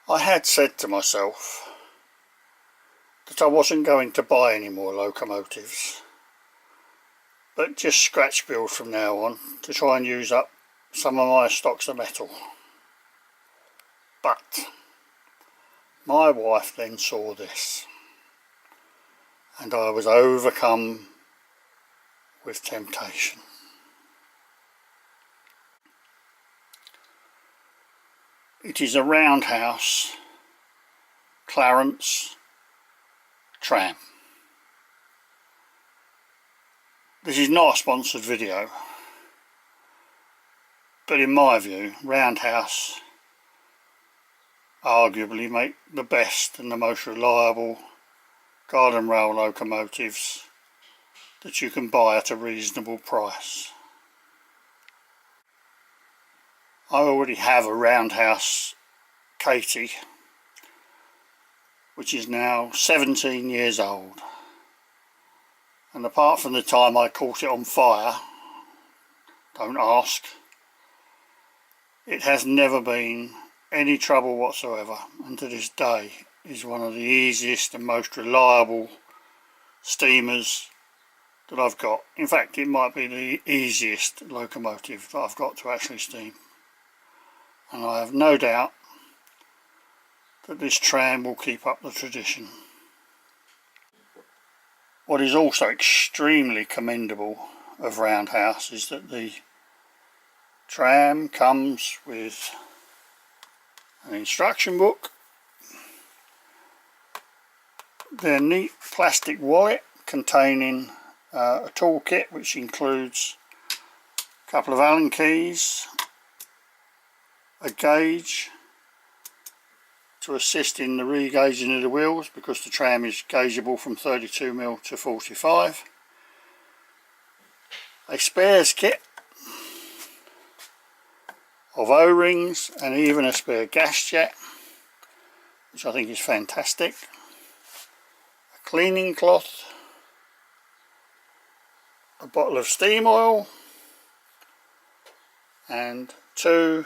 I had said to myself that I wasn't going to buy any more locomotives, but just scratch build from now on to try and use up some of my stocks of metal. But my wife then saw this, and I was overcome with temptation. It is a Roundhouse Clarence Tram. This is not a sponsored video, but in my view, Roundhouse arguably make the best and the most reliable garden rail locomotives that you can buy at a reasonable price. I already have a Roundhouse Katie, which is now 17 years old, and apart from the time I caught it on fire, don't ask, it has never been any trouble whatsoever, and to this day is one of the easiest and most reliable steamers that I've got. In fact, it might be the easiest locomotive that I've got to actually steam. And I have no doubt that this tram will keep up the tradition. What is also extremely commendable of Roundhouse is that the tram comes with an instruction book, their neat plastic wallet containing a toolkit which includes a couple of Allen keys, a gauge to assist in the re-gauging of the wheels because the tram is gaugeable from 32mm to 45, a spares kit of O-rings and even a spare gas jet, which I think is fantastic, a cleaning cloth, a bottle of steam oil, and 2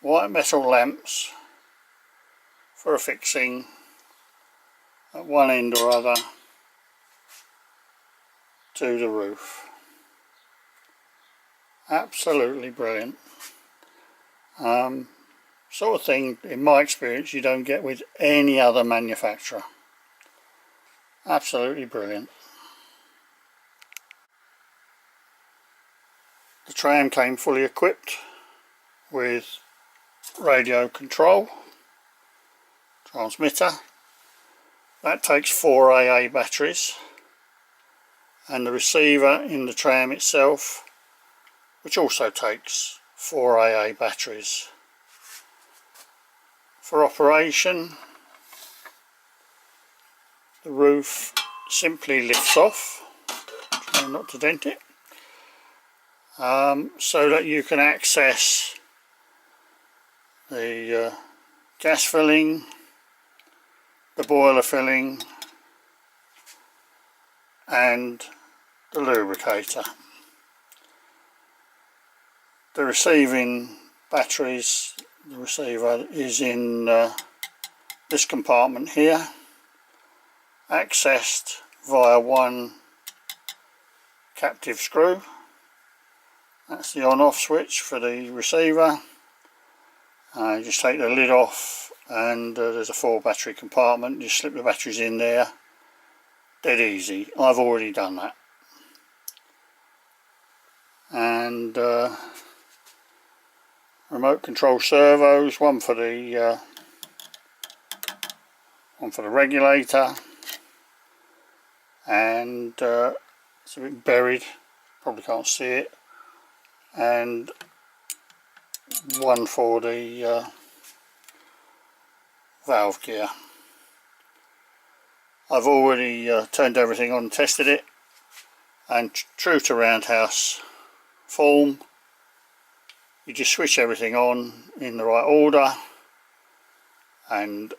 white metal lamps for affixing at one end or other to the roof. Absolutely brilliant. Sort of thing, in my experience, you don't get with any other manufacturer. Absolutely brilliant. The tram came fully equipped with radio control, transmitter. That takes 4 AA batteries, and the receiver in the tram itself, which also takes 4 AA batteries. For operation, the roof simply lifts off, try not to dent it, so that you can access the gas filling, the boiler filling and the lubricator. The receiving batteries, the receiver is in this compartment here, accessed via one captive screw. That's the on-off switch for the receiver. You just take the lid off, and there's a 4 battery compartment. You slip the batteries in there, dead easy. I've already done that. And remote control servos, one for the regulator, and it's a bit buried, probably can't see it, and one for the valve gear. I've already turned everything on and tested it, and true to Roundhouse form, you just switch everything on in the right order, and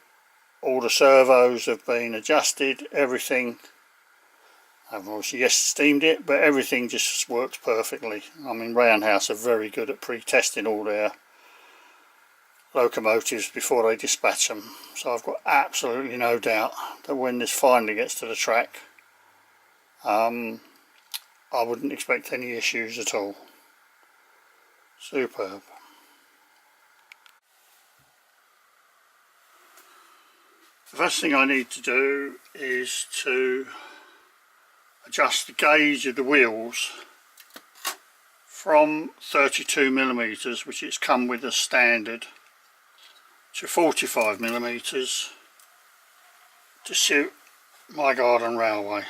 all the servos have been adjusted, everything. I've obviously steamed it, but everything just works perfectly. I mean, Roundhouse are very good at pre-testing all their locomotives before they dispatch them, so I've got absolutely no doubt that when this finally gets to the track, I wouldn't expect any issues at all. Superb. The first thing I need to do is to adjust the gauge of the wheels from 32mm, which it's come with as standard, to 45mm to suit my garden railway.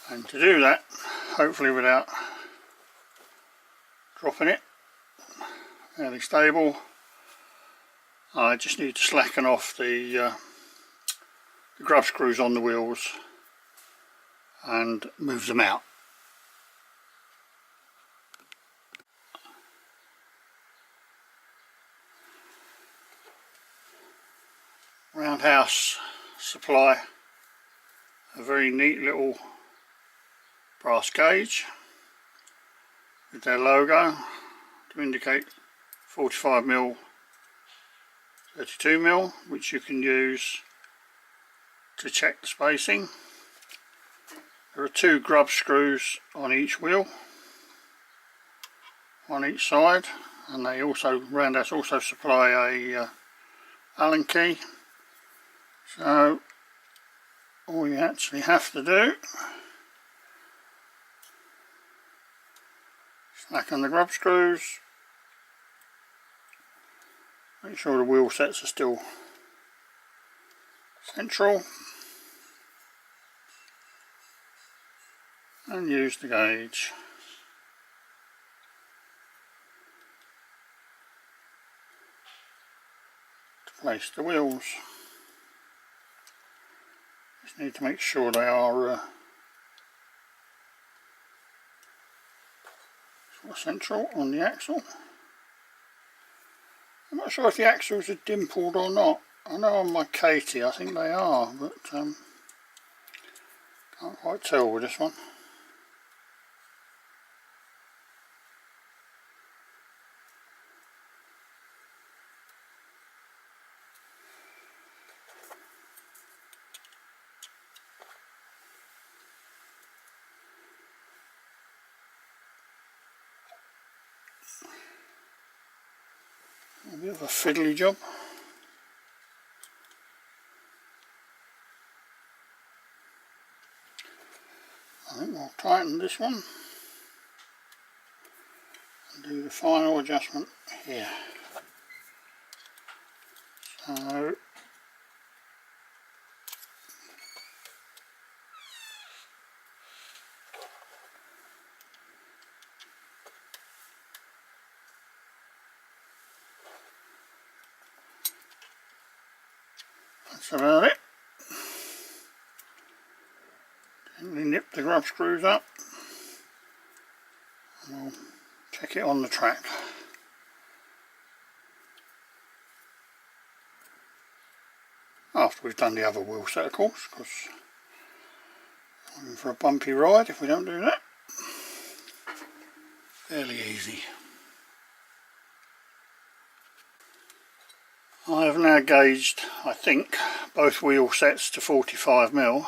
And to do that, hopefully without dropping it, fairly stable, I just need to slacken off the grub screws on the wheels and move them out. Roundhouse supply a very neat little brass gauge with their logo to indicate 45mm, 32mm, which you can use to check the spacing. There are 2 grub screws on each wheel, on each side, and they also, Roundhouse also supply a Allen key. So all you actually have to do, slacken the grub screws, make sure the wheel sets are still central, and use the gauge. To place the wheels. Just need to make sure they are sort of central on the axle. I'm not sure if the axles are dimpled or not. I know on my Katie I think they are, but can't quite tell with this one. A bit of a fiddly job. I think we'll tighten this one and do the final adjustment here. So that's about it. Gently nip the grub screws up and we'll check it on the track. After we've done the other wheel set, of course, because we're in for a bumpy ride if we don't do that. Fairly easy. I have now gauged, I think, both wheel sets to 45mm.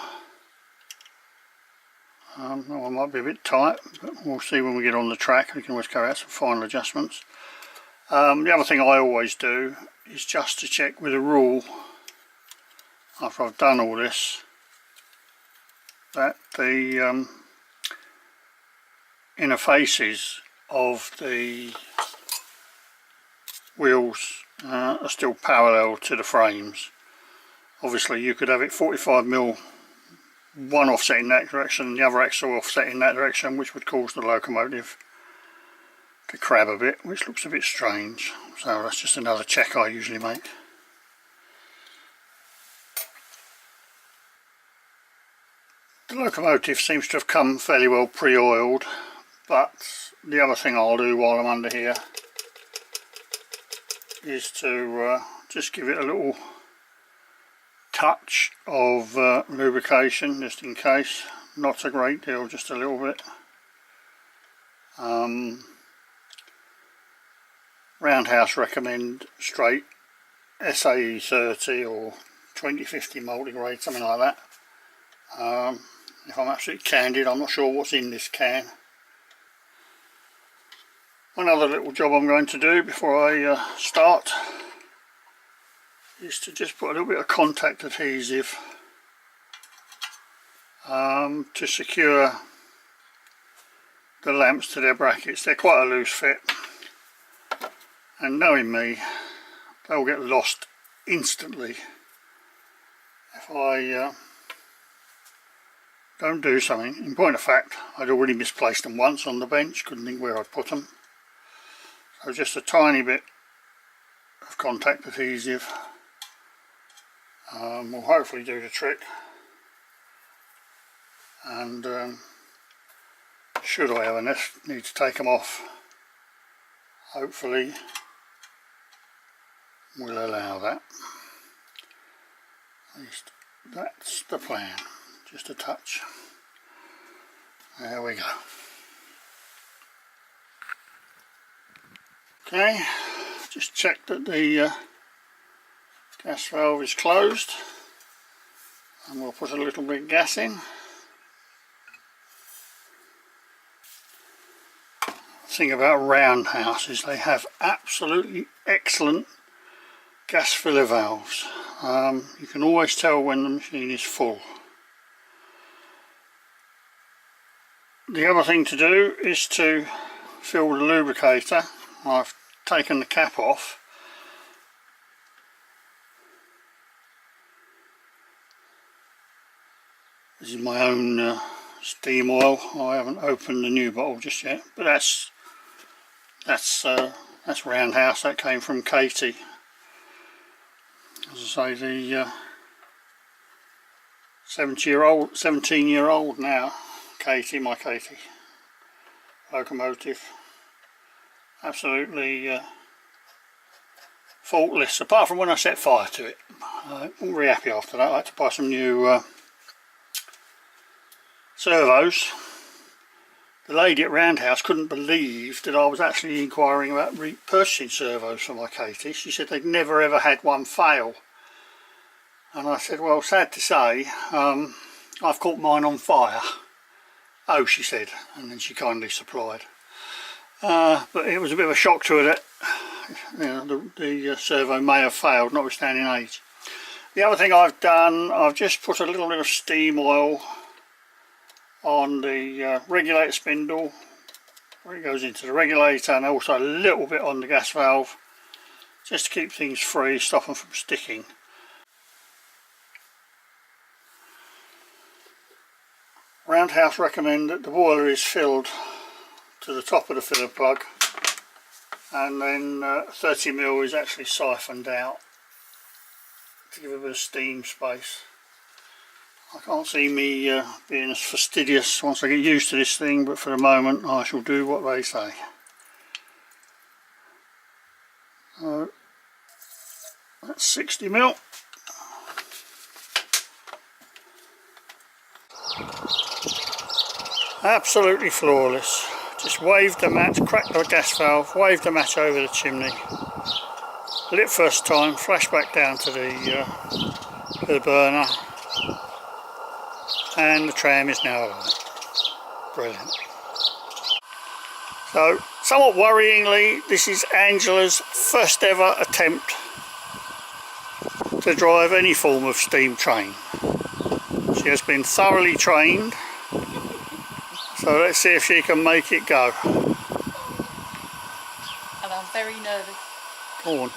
That one might be a bit tight, but we'll see when we get on the track. We can always carry out some final adjustments. The other thing I always do is just to check with a rule, after I've done all this, that the inner faces of the wheels are still parallel to the frames. Obviously you could have it 45mm, one offset in that direction and the other axle offset in that direction, which would cause the locomotive to crab a bit, which looks a bit strange. So that's just another check I usually make. The locomotive seems to have come fairly well pre-oiled, but the other thing I'll do while I'm under here is to just give it a little touch of lubrication, just in case. Not a great deal, just a little bit. Roundhouse recommend straight SAE 30 or 2050 multigrade, something like that. If I'm absolutely candid, I'm not sure what's in this can. One other little job I'm going to do before I start is to just put a little bit of contact adhesive to secure the lamps to their brackets. They're quite a loose fit, and knowing me, they'll get lost instantly if I don't do something. In point of fact, I'd already misplaced them once on the bench, couldn't think where I'd put them. So just a tiny bit of contact adhesive will hopefully do the trick, and should I ever need to take them off, hopefully we'll allow that. At least that's the plan, just a touch. There we go. Okay, just check that the gas valve is closed, and we'll put a little bit of gas in. The thing about Roundhouse is they have absolutely excellent gas filler valves. You can always tell when the machine is full. The other thing to do is to fill the lubricator. I've taken the cap off. This is my own steam oil. I haven't opened the new bottle just yet, but that's Roundhouse. That came from Katie. As I say, the 17-year-old now, Katie, my Katie locomotive, absolutely faultless, apart from when I set fire to it. I wasn't very happy after that. I had to buy some new servos. The lady at Roundhouse couldn't believe that I was actually inquiring about purchasing servos for my Katie. She said they'd never ever had one fail, and I said, well, sad to say, I've caught mine on fire. Oh, she said, and then she kindly supplied. But it was a bit of a shock to her that the servo may have failed, notwithstanding age. The other thing I've done, I've just put a little bit of steam oil on the regulator spindle where it goes into the regulator, and also a little bit on the gas valve, just to keep things free, stop them from sticking. Roundhouse recommend that the boiler is filled to the top of the filler plug, and then 30mm is actually siphoned out to give a bit of steam space. I can't see me being as fastidious once I get used to this thing, but for the moment I shall do what they say. That's 60mm. Absolutely flawless. Just waved the match, cracked the gas valve, waved the match over the chimney, lit first time, flashed back down to the burner, and the tram is now alight. Brilliant. So, somewhat worryingly, this is Angela's first ever attempt to drive any form of steam train. She has been thoroughly trained, so let's see if she can make it go. And I'm very nervous. Go on.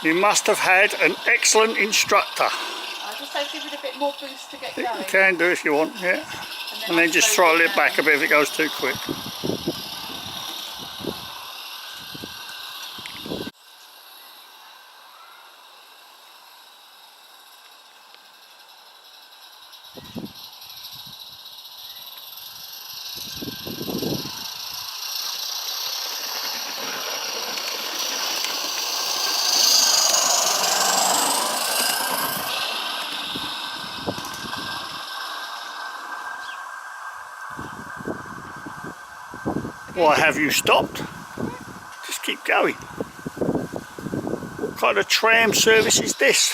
You must have had an excellent instructor. I just have to give it a bit more boost to get going. You can do if you want, yeah. And then just throttle it back a bit if it goes too quick. Why have you stopped? Just keep going. What kind of tram service is this?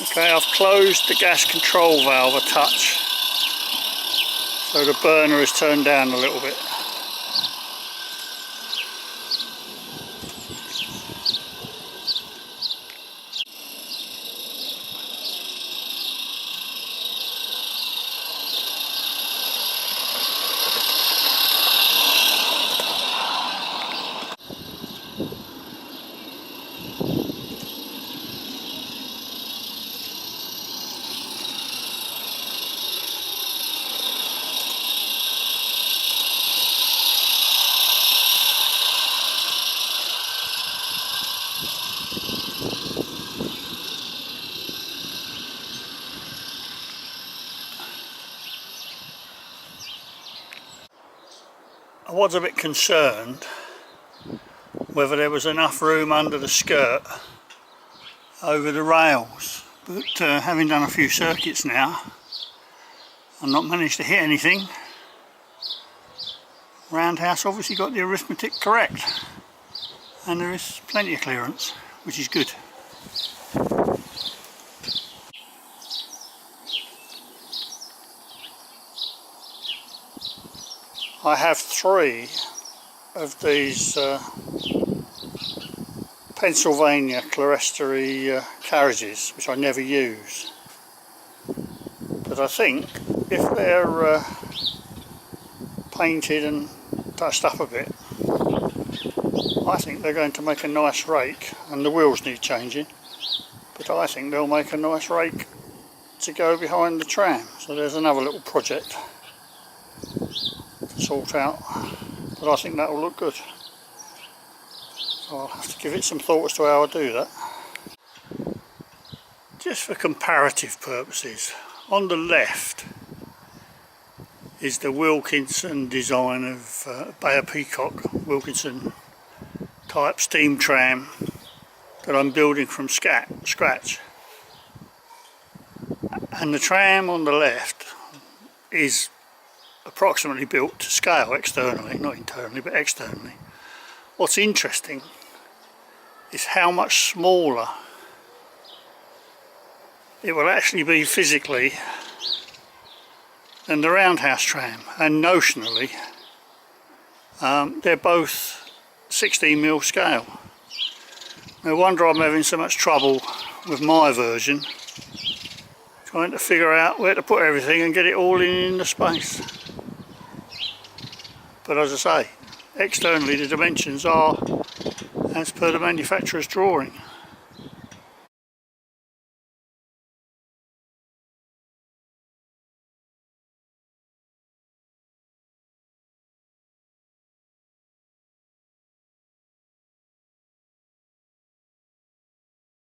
Okay, I've closed the gas control valve a touch, so the burner is turned down a little bit. I was a bit concerned whether there was enough room under the skirt over the rails, but having done a few circuits now and not managed to hit anything, Roundhouse obviously got the arithmetic correct, and there is plenty of clearance, which is good. I have 3 of these Pennsylvania Clerestory carriages, which I never use, but I think if they're painted and touched up a bit, I think they're going to make a nice rake, and the wheels need changing, but I think they'll make a nice rake to go behind the tram. So there's another little project to sort out, but I think that will look good. So I'll have to give it some thought as to how I do that. Just for comparative purposes, on the left is the Wilkinson design of Bay of Peacock Wilkinson type steam tram that I'm building from scratch, and the tram on the left is approximately built to scale externally, not internally but externally. What's interesting is how much smaller it will actually be physically than the Roundhouse tram, and notionally they're both 16mm scale. No wonder I'm having so much trouble with my version, trying to figure out where to put everything and get it all in the space. But as I say, externally the dimensions are as per the manufacturer's drawing.